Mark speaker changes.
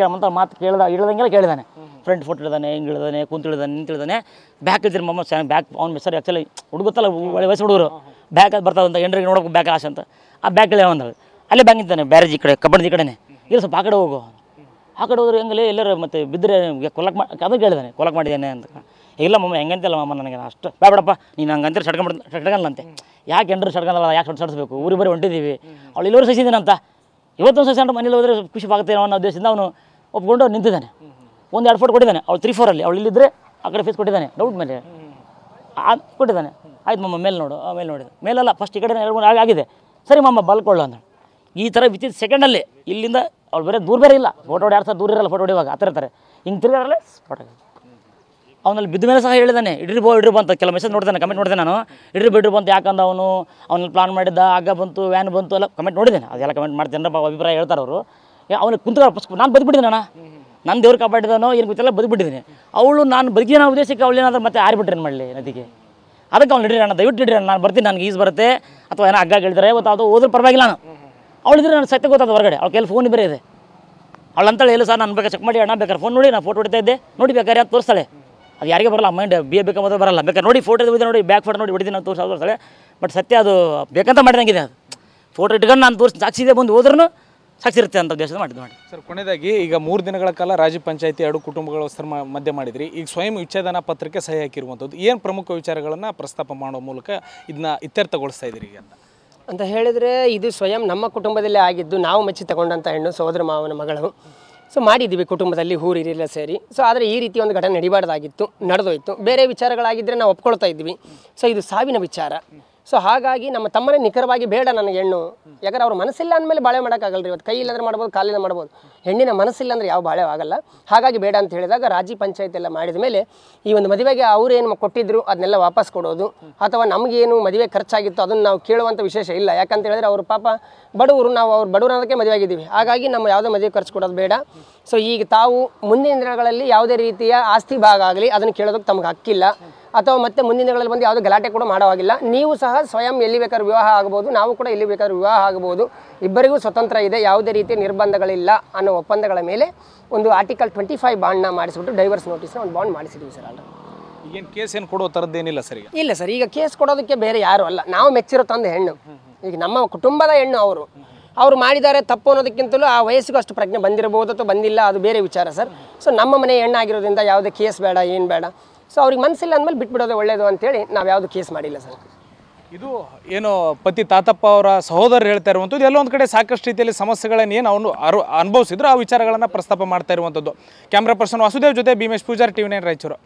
Speaker 1: ಅಂತ ಮಾತು ಇಳ್ದಂಗೆಲ್ಲ ಕೇಳಿದಾನೆ. Front photo ಇಳಿದಾನೆ, ಹಿಂಗೆ ಇಳಿದಾನೆ, ಕುಂತಿಳಿದಾನೆ, ನಿಂತಿಳಿದಾನೆ. ಬ್ಯಾಕ್ ಇಳ್ತೀನಿ ಮಮ್ಮ ಚೆನ್ನಾಗಿ ಬ್ಯಾಕ್ ಅವ್ನು ಸರ್ ಆ್ಯಕ್ಚುಲಿ ಹುಡುಗುತ್ತಲ್ಲ ಒಳ್ಳೆ ವಯಸ್ಸು ಹುಡುಗರು ಬ್ಯಾಕ್ ಅದು ಬರ್ತಾವಂತ ಎಂಡ್ರಿಗೆ ನೋಡೋಕೆ ಬ್ಯಾಕ್ ಆಸೆ ಅಂತ ಆ ಬ್ಯಾಕ್ ಇಳಿ ಅಂದಳು. ಅಲ್ಲೇ ಬ್ಯಾಂಕ್ ನಿಂತಾನೆ ಬ್ಯಾರೇಜ್ ಈ ಕಡೆ ಕಬ್ಬಣದ ಈ ಕಡೆನೇ. ಇಲ್ಲ ಸ್ವಲ್ಪ ಆ ಕಡೆ ಹೋಗು, ಆ ಕಡೆ ಹೋದ್ರೆ ಹೆಂಗಲೇ ಎಲ್ಲರೂ ಮತ್ತೆ ಬಿದ್ದರೆ ಕೊಲಕ್ ಅದು ಕೇಳಿದಾನೆ, ಕೊಲಕ್ ಮಾಡಿದ್ದಾನೆ ಅಂತ. ಇಲ್ಲ ಮಮ್ಮ ಹೆಂಗಂತಿಲ್ಲ ಮಮ್ಮ ನನಗೆ ಅಷ್ಟು ಬೇಡಪ್ಪ ನೀನು ಹಂಗಂತೀರಿ ಸಡ್ಗಲ್ಲಂತೆ. ಯಾಕೆ ಎಂಡ್ರು ಸಡ್ಗಲ್ಲ, ಯಾಕೆ ಸಡಿಸ್ಬೇಕು, ಊರಿಗೆ ಬರೀ ಹೊಂಟಿದ್ದೀವಿ. ಅವಳು ಇಲ್ಲವರು ಸಹಿಸಿದ್ದಾನಂತ. ಇವತ್ತೊಂದು ಸಸಿ ಮನೇಲಿ ಹೋದರೆ ಖುಷಿ ಆಗುತ್ತೆ ಅನ್ನೋ ಉದ್ದೇಶದಿಂದ ಅವನು ಒಪ್ಕೊಂಡು ನಿಂತಿದ್ದಾನೆ. ಒಂದು 2 ಫೋಟೋ ಕೊಟ್ಟಿದ್ದಾನೆ. ಅವಳು 3-4 ಅವಳು ಇಲ್ಲಿದ್ದರೆ ಆ ಕಡೆ ಫೇಸ್ ಕೊಟ್ಟಿದ್ದಾನೆ ಡೌಟ್ ಮೇಲೆ ಕೊಟ್ಟಿದ್ದಾನೆ. ಆಯ್ತು ಮಮ್ಮ ಮೇಲೆ ನೋಡು, ಮೇಲೆ ನೋಡಿದೆ ಮೇಲೆಲ್ಲ ಫಸ್ಟ್ ಈ ಕಡೆ 2-3 ಆಗಿದೆ. ಸರಿ ಮಮ್ಮ ಬಲ್ಕೊಳ್ಳು ಅಂದ. ಈ ಥರ ವಿತ್ ಸೆಕೆಂಡಲ್ಲಿ ಇಲ್ಲಿಂದ ಅವ್ಳು ಬೇರೆ ದೂರ ಬೇರೆ ಇಲ್ಲ. ಫೋಟೋ ಹೊಡಿ 2 ದೂರ ಇರಲ್ಲ, ಫೋಟೋ ಹೊಡಿವಾಗ ಆ ಥರ ಇರ್ತಾರೆ. ಹಿಂಗೆ ತಿರುಗಾರಲ್ಲೇ ಫೋಟೋ ಅವನಲ್ಲಿ ಬಿದ್ದ ಮೇಲೆ ಸಹ ಹೇಳಿದ್ದಾನೆ ಇಡ್ರಿ ಅಂತ. ಕೆಲವು ಮೆಸೇಜ್ ನೋಡಿದ್ದಾನೆ, ಕಮೆಂಟ್ ನೋಡಿದೆ ನಾನು. ಇಡ್ರಿ ಬಂತು ಯಾಕಂದ ಅವನಲ್ಲಿ ಪ್ಲಾನ್ ಮಾಡಿದ್ದ, ಆಗ ಬಂತು, ವ್ಯಾನ್ ಬಂತು ಎಲ್ಲ ಕಮೆಂಟ್ ನೋಡಿದ್ದೇನೆ. ಅದೆಲ್ಲ ಕಮೆಂಟ್ ಮಾಡಿ ಜನರ ಅಭಿಪ್ರಾಯ ಹೇಳ್ತಾರೆ ಅವರು. ಅವನಿಗೆ ಕುಂತ್ಕೊಳ್ಳೋ ನಾನು ಬದುಕ್ಬಿಟ್ಟಿದ್ದೀನಿ ಅಣ್ಣ, ನನ್ನ ದೇವ್ರು ಕಾಪಾಡಿದಾನೋ ಏನು ಗೊತ್ತಿಲ್ಲ, ಬದುಕ್ಬಿಟ್ಟಿದ್ದೀನಿ. ಅವಳು ನಾನು ಬದುಕಿನ ಉದ್ದೇಶಕ್ಕೆ ಅವಳು ಏನಾದರೂ ಮತ್ತೆ ಆರಿಬಿಟ್ರೆ ಏನು ಮಾಡಲಿ ನದಿಗೆ. ಅದಕ್ಕೆ ಅವ್ನು ಇಡ್ರಿ ಅಣ್ಣ, ದಯವಿಟ್ಟು ಇಡ್ರಿ ಅಣ್ಣ, ನಾನು ಬರ್ತೀನಿ, ನನಗೆ ಈಜು ಬರುತ್ತೆ ಅಥವಾ ಏನೋ ಹಗ್ಗ ಹೇಳಿದ್ರೆ ಇವತ್ತು ಅದು ಹೋದ್ರೆ ಪರವಾಗಿಲ್ಲ. ನಾನು ಅವಳಿದ್ರೆ ನಾನು ಸತ್ಯ ಗೊತ್ತಾದ ಹೊರಗಡೆ. ಅವ್ಳ ಕೈಲಿ ಫೋನ್ ಬೇರೆ ಇದೆ. ಅವಳು ಅಂತೇಳಿ ಇಲ್ಲ ಸರ್ ನಾನು ಬೇಕಾದ್ರೆ ಚೆಕ್ ಮಾಡಿ ಅಣ್ಣ, ಬೇಕಾದ್ರೆ ಫೋನ್ ನೋಡಿ ನಾನು ಫೋಟೋ ಹೊಡಿತಾ ಇದ್ದೆ ನೋಡಿ, ಬೇಕಾದ್ರೆ ಅದು ತೋರಿಸ್ತಾಳೆ. ಅದು ಯಾರಿಗೆ ಬರಲ್ಲ, ಮೈಂಡ್ ಬೇಕಂಬ ಬರಲ್ಲ. ಬೇಕಾದ್ರೆ ನೋಡಿ ಫೋಟೋ ನೋಡಿ ಬ್ಯಾಕ್ ಫೋಟೋ ನೋಡಿ ಹೊಡಿತೀನಿ ನಾನು ತೋರಿಸ್ತಾಳೆ. ಬಟ್ ಸತ್ಯ ಅದು ಬೇಕಂತ ಮಾಡಿದಂಗಿದೆ. ಅದು ಫೋಟೋ ಇಟ್ಕೊಂಡು ನಾನು ತೋರಿಸಿ ಸಾಕ್ಷಿದೆ ಬಂದು ಹೋದ್ರೂ ಸಾಕ್ಷಿ ಇರುತ್ತೆ ಅಂತ ಉದ್ದೇಶದ ಮಾಡಿದ್ದು ಮಾಡಿ.
Speaker 2: ಸರ್ ಕೊನೆಯದಾಗಿ ಈಗ 3 ದಿನಗಳ ಕಾಲ ರಾಜ್ಯ ಪಂಚಾಯತಿ 2 ಕುಟುಂಬಗಳ ಮಧ್ಯೆ ಮಾಡಿದ್ರಿ. ಈಗ ಸ್ವಯಂ ವಿಚ್ಛೇದನ ಪತ್ರಕ್ಕೆ ಸಹಿ ಹಾಕಿರುವಂಥದ್ದು ಏನು ಪ್ರಮುಖ ವಿಚಾರಗಳನ್ನು ಪ್ರಸ್ತಾಪ ಮಾಡೋ ಮೂಲಕ ಇದನ್ನ ಇತ್ಯರ್ಥಗೊಳಿಸ್ತಾ ಇದ್ದೀರಿ ಅಂತ
Speaker 3: ಹೇಳಿದರೆ, ಇದು ಸ್ವಯಂ ನಮ್ಮ ಕುಟುಂಬದಲ್ಲೇ ಆಗಿದ್ದು, ನಾವು ಮೆಚ್ಚಿ ತಗೊಂಡಂಥ ಹೆಣ್ಣು, ಸಹೋದರ ಮಾವನ ಮಗಳು. ಸೊ ಮಾಡಿದ್ದೀವಿ ಕುಟುಂಬದಲ್ಲಿ ಹಿರಿಯರೆಲ್ಲ ಸೇರಿ. ಸೊ ಆದರೆ ಈ ರೀತಿ ಒಂದು ಘಟನೆ ನಡಿಬಾರ್ದಾಗಿತ್ತು, ನಡೆದೋಯ್ತು. ಬೇರೆ ವಿಚಾರಗಳಾಗಿದ್ದರೆ ನಾವು ಒಪ್ಕೊಳ್ತಾ ಇದ್ವಿ. ಸೊ ಇದು ಸಾವಿನ ವಿಚಾರ. ಸೊ ಹಾಗಾಗಿ ನಮ್ಮ ತಮ್ಮನೇ ನಿಖರವಾಗಿ ಬೇಡ ನನಗೆ ಹೆಣ್ಣು. ಯಾಕಂದ್ರೆ ಅವ್ರ ಮನಸ್ಸಿಲ್ಲ ಅಂದಮೇಲೆ ಬಾಳೆ ಮಾಡೋಕ್ಕಾಗಲ್ಲ ರೀ. ಇವತ್ತು ಕೈ ಇಲ್ಲಂದ್ರೆ ಮಾಡ್ಬೋದು, ಕಾಲಿಂದ ಮಾಡ್ಬೋದು. ಹೆಣ್ಣಿನ ಮನಸ್ಸಿಲ್ಲ ಅಂದರೆ ಯಾವ ಬಾಳೆ ಆಗಲ್ಲ. ಹಾಗಾಗಿ ಬೇಡ ಅಂತ ಹೇಳಿದಾಗ ರಾಜ್ಯ ಪಂಚಾಯತ್ ಎಲ್ಲ ಮಾಡಿದ ಮೇಲೆ ಈ ಒಂದು ಮದುವೆಗೆ ಅವರೇನು ಕೊಟ್ಟಿದ್ರು ಅದನ್ನೆಲ್ಲ ವಾಪಸ್ ಕೊಡೋದು, ಅಥವಾ ನಮಗೇನು ಮದುವೆ ಖರ್ಚಾಗಿತ್ತು ಅದನ್ನು ನಾವು ಕೇಳುವಂಥ ವಿಶೇಷ ಇಲ್ಲ. ಯಾಕಂತ ಹೇಳಿದ್ರೆ ಅವರು ಪಾಪ ಬಡವರು, ನಾವು ಅವ್ರು ಬಡವರು ಅನ್ನೋದಕ್ಕೆ ಮದುವೆ ಆಗಿದ್ದೀವಿ. ಹಾಗಾಗಿ ನಮ್ಮ ಯಾವುದೇ ಮದುವೆ ಖರ್ಚು ಕೊಡೋದು ಬೇಡ. ಸೊ ಈಗ ತಾವು ಮುಂದಿನ ದಿನಗಳಲ್ಲಿ ಯಾವುದೇ ರೀತಿಯ ಆಸ್ತಿ ಭಾಗ ಆಗಲಿ ಅದನ್ನು ಕೇಳೋದಕ್ಕೆ ತಮಗೆ ಹಕ್ಕಿಲ್ಲ, ಅಥವಾ ಮತ್ತೆ ಮುಂದಿನ ದಿನಗಳಲ್ಲಿ ಬಂದು ಯಾವುದೇ ಗಲಾಟೆ ಕೂಡ ಮಾಡೋ ಹಾಗಿಲ್ಲ. ನೀವು ಸಹ ಸ್ವಯಂ ಎಲ್ಲಿ ಬೇಕಾದ್ರೂ ವಿವಾಹ ಆಗ್ಬೋದು, ನಾವು ಕೂಡ ಎಲ್ಲಿ ಬೇಕಾದ್ರೂ ವಿವಾಹ ಆಗ್ಬೋದು. ಇಬ್ಬರಿಗೂ ಸ್ವತಂತ್ರ ಇದೆ, ಯಾವುದೇ ರೀತಿಯ ನಿರ್ಬಂಧಗಳಿಲ್ಲ ಅನ್ನೋ ಒಪ್ಪಂದಗಳ ಮೇಲೆ ಒಂದು ಆರ್ಟಿಕಲ್ 25 ಬಾಂಡ್ನ ಮಾಡಿಸ್ಬಿಟ್ಟು ಡೈವರ್ಸ್ ನೋಟಿಸ್ನ ಒಂದು ಬಾಂಡ್ ಮಾಡಿಸಿದ್ವಿ ಸರ್. ಅಲ್ಲ
Speaker 2: ಈಗೇನು ಕೇಸ್ ಏನು ಕೊಡೋ ಥರದ್ದೇನಿಲ್ಲ ಸರ್?
Speaker 3: ಇಲ್ಲ ಸರ್, ಈಗ ಕೇಸ್ ಕೊಡೋದಕ್ಕೆ ಬೇರೆ ಯಾರು ಅಲ್ಲ, ನಾವು ಮೆಚ್ಚಿರೋ ತಂದೆ ಹೆಣ್ಣು. ಈಗ ನಮ್ಮ ಕುಟುಂಬದ ಹೆಣ್ಣು ಅವರು ಮಾಡಿದ್ದಾರೆ ತಪ್ಪು ಅನ್ನೋದಕ್ಕಿಂತಲೂ ಆ ವಯಸ್ಸಿಗೂ ಅಷ್ಟು ಪ್ರಜ್ಞೆ ಬಂದಿರಬಹುದು ಅಥವಾ ಬಂದಿಲ್ಲ, ಅದು ಬೇರೆ ವಿಚಾರ ಸರ್. ಸೊ ನಮ್ಮ ಮನೆ ಹೆಣ್ಣಾಗಿರೋದ್ರಿಂದ ಯಾವುದೇ ಕೇಸ್ ಬೇಡ, ಏನು ಬೇಡ. ಸೊ ಅವ್ರಿಗೆ ಮನಸ್ಸಿಲ್ಲ ಅಂದಮೇಲೆ ಬಿಟ್ಬಿಡೋದು ಒಳ್ಳೆಯದು ಅಂತೇಳಿ ನಾವು ಯಾವುದು ಕೇಸ್ ಮಾಡಿಲ್ಲ ಸರ್.
Speaker 2: ಇದು ಏನು ಪತಿ ತಾತಪ್ಪ ಅವರ ಸಹೋದರರು ಹೇಳ್ತಾ ಇರುವಂಥದ್ದು, ಎಲ್ಲೊಂದು ಕಡೆ ಸಾಕಷ್ಟು ರೀತಿಯಲ್ಲಿ ಸಮಸ್ಯೆಗಳನ್ನು ಏನು ಅವನು ಅನುಭವಿಸಿದ್ರು ಆ ವಿಚಾರಗಳನ್ನು ಪ್ರಸ್ತಾಪ ಮಾಡ್ತಾ ಇರುವಂಥದ್ದು. ಕ್ಯಾಮ್ರಾ ಪರ್ಸನ್ ವಾಸುದೇವ್ ಜೊತೆ ಭೀಮೇಶ್ ಪೂಜಾರಿ, TV9 ರಾಯಚೂರು.